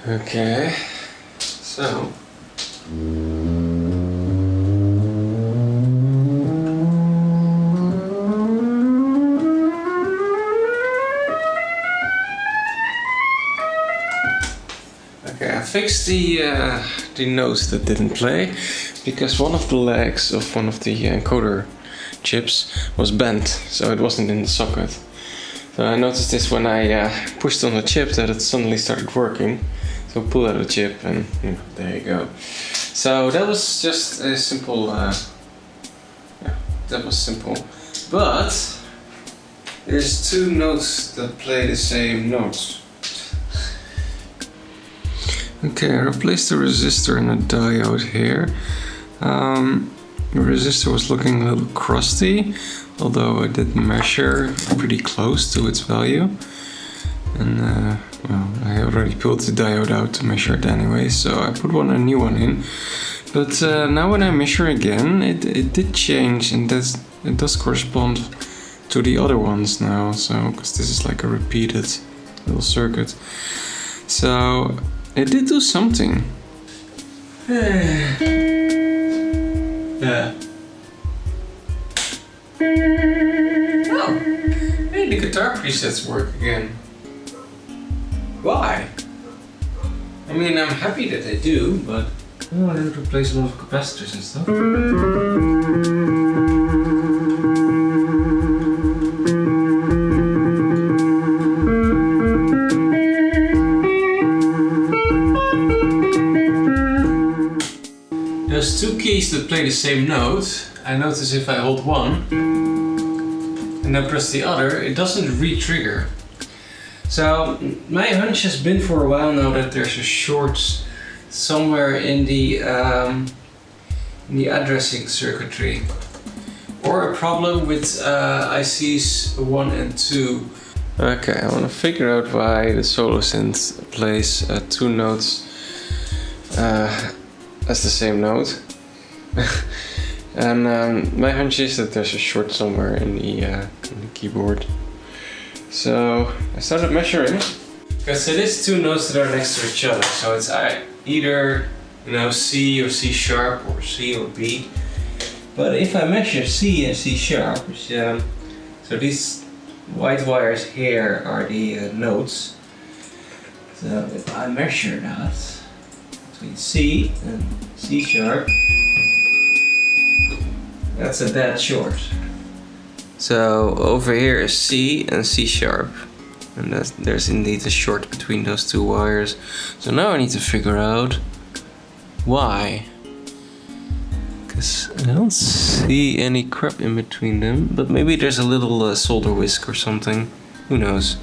Okay, so okay, I fixed the notes that didn't play because one of the legs of one of the encoder chips was bent, so it wasn't in the socket. So I noticed this when I pushed on the chip that it suddenly started working. So pull out the chip and there you go. So that was just a simple, yeah, that was simple. But there's two notes that play the same notes. Okay, I replaced the resistor and the diode here. The resistor was looking a little crusty, although I did measure pretty close to its value. And well, I already pulled the diode out to measure it anyway, so I put a new one in. But now when I measure again, it did change, and it does correspond to the other ones now. So because this is like a repeated little circuit, so it did do something. Yeah. Oh, hey, the guitar presets work again. Why? I mean, I'm happy that they do, but I didn't replace a lot of capacitors and stuff. There's two keys that play the same note. I notice if I hold one and then press the other, it doesn't re-trigger. So my hunch has been for a while now that there's a short somewhere in the addressing circuitry, or a problem with ICs 1 and 2. Okay, I want to figure out why the solo synth plays two notes as the same note. And my hunch is that there's a short somewhere in the keyboard. So I started measuring, because it is two notes that are next to each other. So it's either C or C sharp or C or B. But if I measure C and C sharp, which, so these white wires here are the notes. So if I measure that between C and C sharp, that's a dead short. So over here is C and C sharp, and there's indeed a short between those two wires. So now I need to figure out why, because I don't see any crap in between them, but maybe there's a little solder whisk or something, who knows.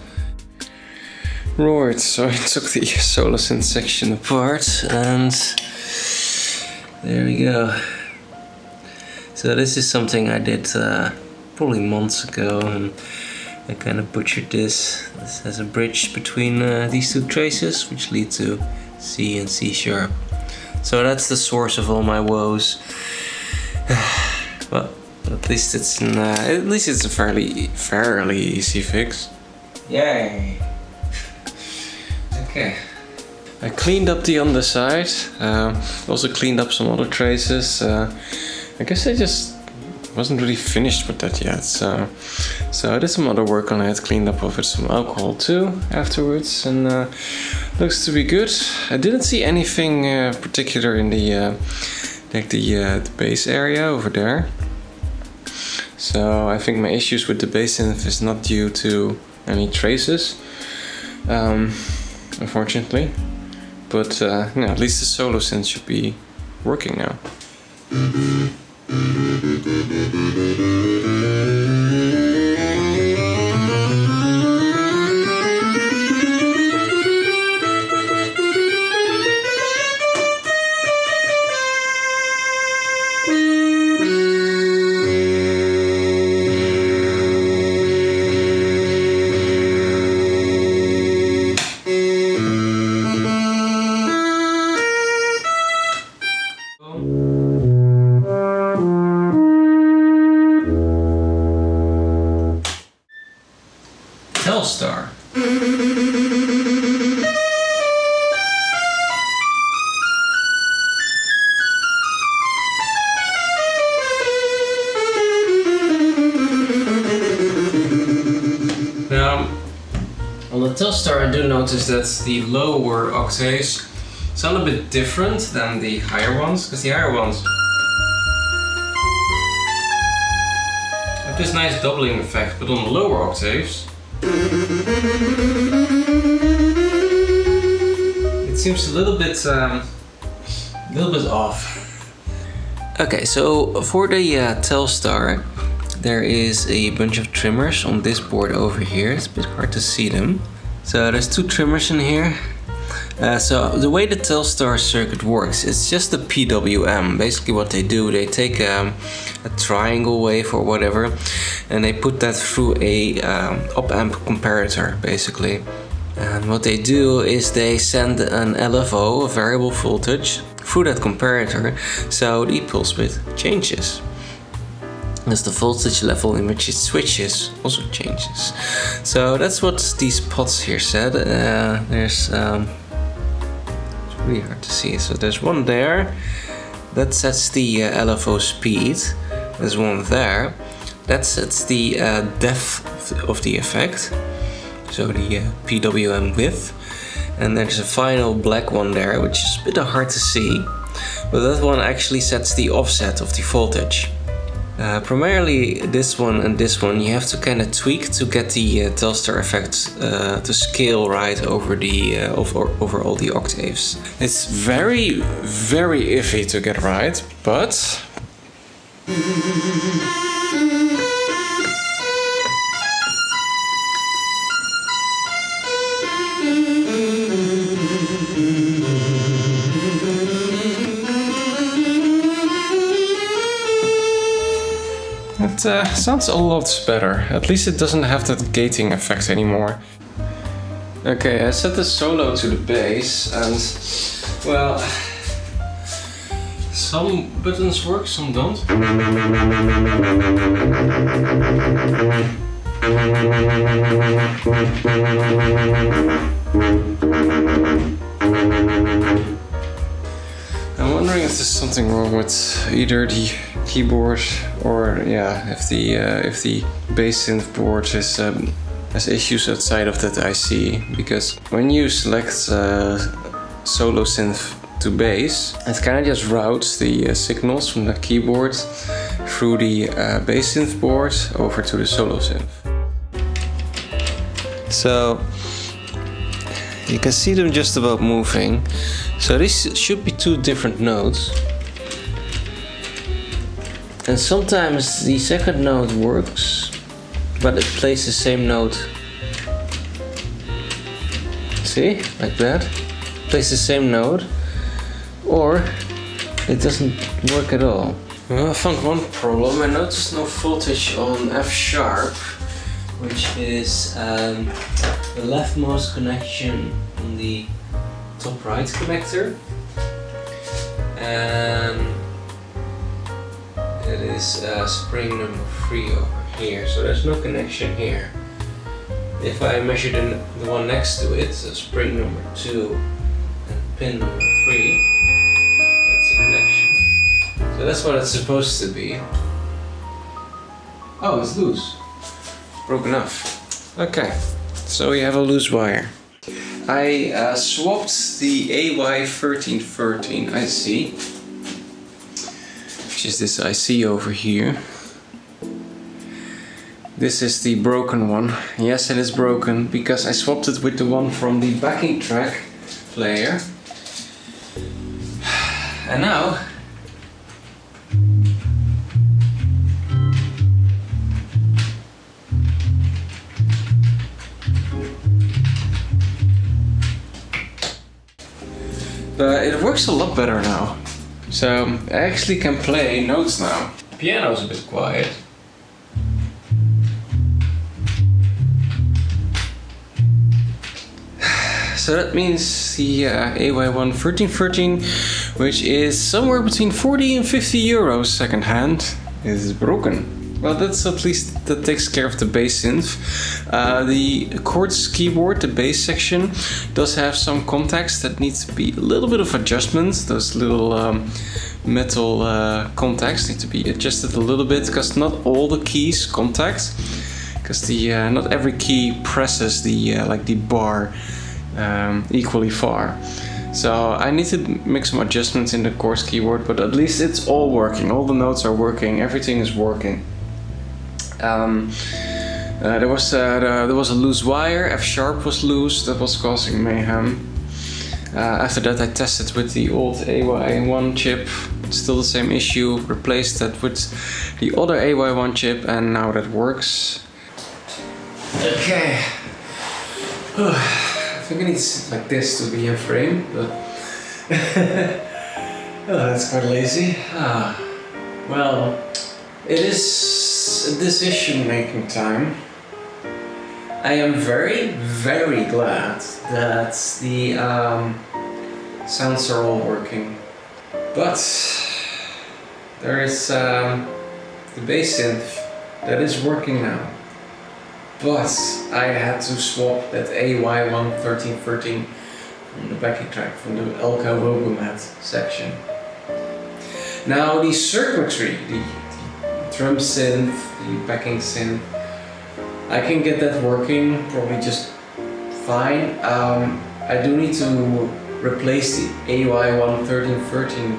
Right, so I took the solo synth section apart and there we go. So this is something I did probably months ago, and I kind of butchered this. This has a bridge between these two traces, which lead to C and C sharp. So that's the source of all my woes. Well, at least it's a fairly easy fix. Yay! Okay. I cleaned up the underside. Also cleaned up some other traces. I guess I just wasn't really finished with that yet, so I did some other work on it, cleaned up with some alcohol too afterwards, and looks to be good. I didn't see anything particular in the bass area over there, so I think my issues with the bass synth is not due to any traces, unfortunately, but at least the solo synth should be working now. do notice that the lower octaves sound a bit different than the higher ones, because the higher ones have this nice doubling effect, but on the lower octaves it seems a little bit off. Okay, so for the Telstar, there is a bunch of trimmers on this board over here. It's a bit hard to see them. So there's 2 trimmers in here. So the way the Telstar circuit works, it's just a PWM. Basically what they do, they take a triangle wave or whatever, and they put that through a op-amp comparator, basically. And what they do is they send an LFO, a variable voltage, through that comparator, so the pulse width changes. As the voltage level in which it switches also changes. So that's what these pots here said. There's it's really hard to see. So there's one there that sets the LFO speed. There's one there that sets the depth of the effect, so the PWM width. And there's a final black one there, which is a bit hard to see, but that one actually sets the offset of the voltage. Primarily this one and this one you have to kind of tweak to get the Telstar effect to scale right over the over all the octaves. It's very iffy to get right, but it sounds a lot better. At least it doesn't have that gating effect anymore. Okay, I set the solo to the bass and, well, some buttons work, some don't. I'm wondering if there's something wrong with either the keyboard or if the bass synth board has issues outside of that IC, because when you select solo synth to bass, it kind of just routes the signals from the keyboard through the bass synth board over to the solo synth. So you can see them just about moving. So these should be 2 different notes. And sometimes the second note works, but it plays the same note. See? Like that. Plays the same note. Or it doesn't work at all. Well, I found one problem. I noticed no voltage on F sharp, which is the leftmost connection on the top right connector. And it is spring number 3 over here, so there's no connection here. If I measure the one next to it, so spring number 2 and pin number 3, that's a connection. So that's what it's supposed to be. Oh, it's loose. Broken off. Okay, so we have a loose wire. I swapped the AY1313 IC, which is this IC over here. This is the broken one. Yes, it is broken because I swapped it with the one from the backing track player. And now it works a lot better now. So I actually can play notes now. The piano's a bit quiet. So that means the AY1313, which is somewhere between 40 and 50 euros second hand, is broken. Well, that takes care of the bass synth. The chords keyboard, the bass section, does have some contacts that need to be a little bit of adjustments. Those little metal contacts need to be adjusted a little bit, because not all the keys contact, because not every key presses the like the bar equally far. So I need to make some adjustments in the chorus keyboard, but at least it's all working. All the notes are working, everything is working. There was a loose wire, F sharp was loose, that was causing mayhem. After that I tested with the old AY1 chip, still the same issue, replaced that with the other AY1 chip and now that works. Okay. I think I need to sit like this to be in frame, but oh, that's quite lazy. Well, it is a decision-making time. I am very, very glad that the sounds are all working, but there is the bass synth that is working now. But I had to swap that AY11313 from the backing track from the Elka Wilgamat section. Now the circuitry, the drum synth, the backing synth, I can get that working probably just fine. I do need to replace the AY11313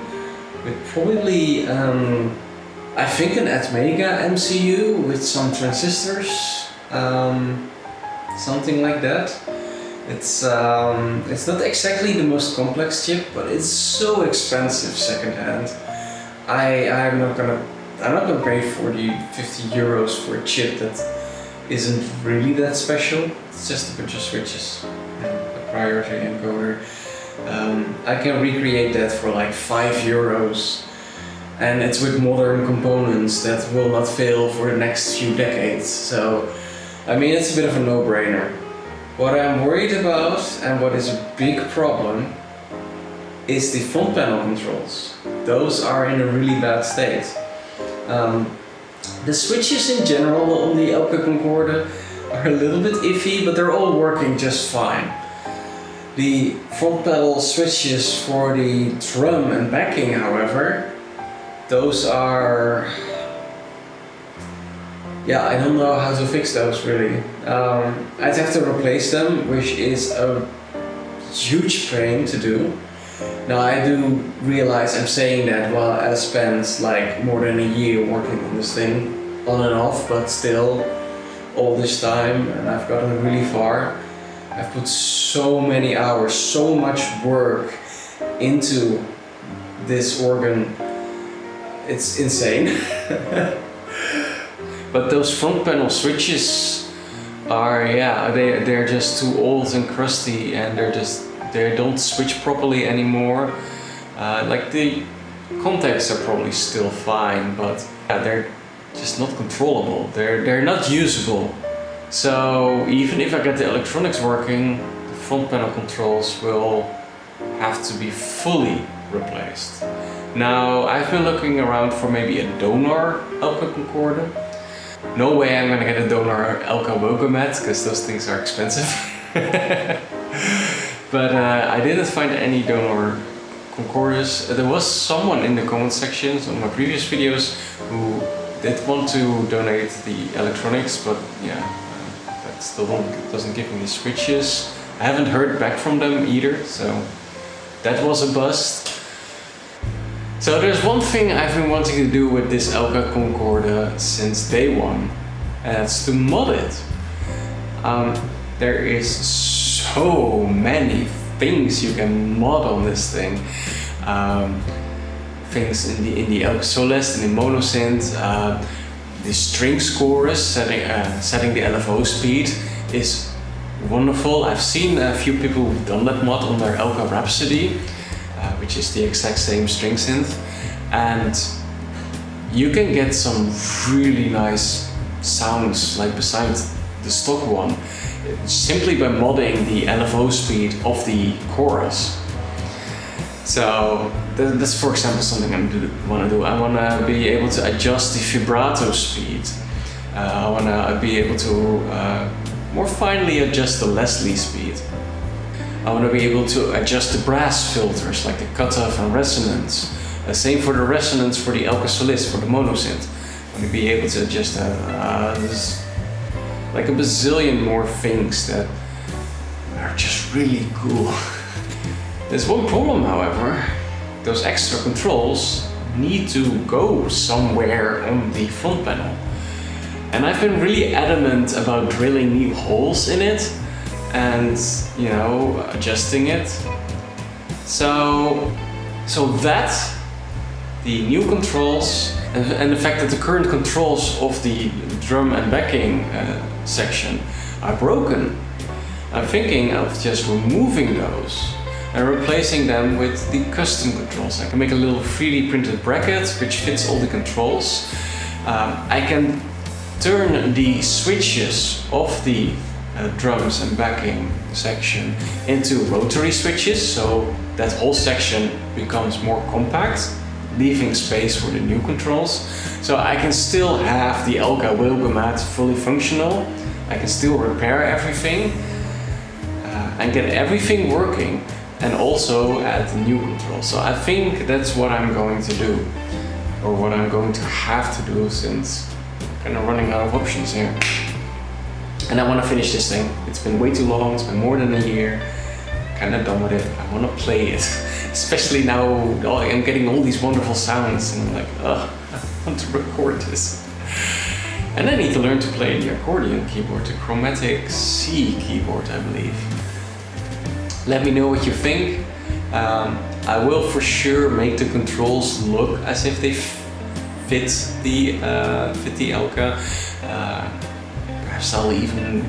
with probably I think an Atmega MCU with some transistors. Something like that. It's not exactly the most complex chip, but it's so expensive secondhand. I'm not gonna pay 40, 50 euros for a chip that isn't really that special. It's just a bunch of switches and a priority encoder. I can recreate that for like 5 euros, and it's with modern components that will not fail for the next few decades. So I mean, it's a bit of a no-brainer. What I'm worried about, and what is a big problem, is the front panel controls. Those are in a really bad state. The switches in general on the Elka Concorde are a little bit iffy, but they're all working just fine. The front panel switches for the drum and backing, however, those are... yeah, I don't know how to fix those really. I'd have to replace them, which is a huge pain to do. Now I do realize I'm saying that while I spent like more than a year working on this thing, on and off, but still all this time, and I've gotten really far. I've put so many hours, so much work into this organ. It's insane. But those front panel switches are, yeah, they're just too old and crusty, and they don't switch properly anymore. Like the contacts are probably still fine, but yeah, they're just not controllable. They're not usable. So even if I get the electronics working, the front panel controls will have to be fully replaced. Now I've been looking around for maybe a donor Elka Concorde. No way I'm gonna get a donor Elka Wilgamat, because those things are expensive. But I didn't find any donor Concordes. There was someone in the comment sections on my previous videos who did want to donate the electronics, but yeah, that still doesn't give me the switches. I haven't heard back from them either, so that was a bust. So there's one thing I've been wanting to do with this Elka Concorde since day one, and that's to mod it. There is so many things you can mod on this thing. Things in the Elka Solist, in the mono synth, the strings chorus, setting the LFO speed is wonderful. I've seen a few people who've done that mod on their Elka Rhapsody, which is the exact same string synth, and you can get some really nice sounds like besides the stock one simply by modding the LFO speed of the chorus. So that's, for example, something I want to do. I want to be able to adjust the vibrato speed. I want to be able to more finely adjust the Leslie speed. I want to be able to adjust the brass filters, like the cutoff and resonance. Same for the resonance for the Elka Solist, for the mono synth. I want to be able to adjust that. There's like a bazillion more things that are are just really cool. There's one problem, however. Those extra controls need to go somewhere on the front panel. And I've been really adamant about drilling new holes in it and, you know, adjusting it. So that the new controls and the fact that the current controls of the drum and backing section are broken, I'm thinking of just removing those and replacing them with the custom controls. I can make a little 3D printed bracket which fits all the controls. I can turn the switches of the drums and backing section into rotary switches, so that whole section becomes more compact, leaving space for the new controls. So I can still have the Elka Wilgamat fully functional. I can still repair everything and get everything working, and also add the new controls. So I think that's what I'm going to do, or what I'm going to have to do, since I'm kind of running out of options here. And I want to finish this thing. It's been way too long, it's been more than a year. Kind of done with it. I want to play it. Especially now I'm getting all these wonderful sounds and I'm like, ugh, I want to record this. And I need to learn to play the accordion keyboard, the chromatic C keyboard, I believe. Let me know what you think. I will for sure make the controls look as if they fit the Elka. Perhaps I'll even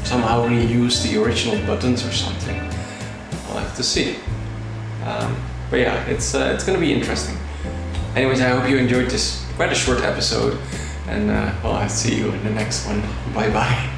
somehow reuse the original buttons or something. I'll have to see. But yeah, it's gonna be interesting. Anyways, I hope you enjoyed this quite a short episode, and well, I'll see you in the next one. Bye bye.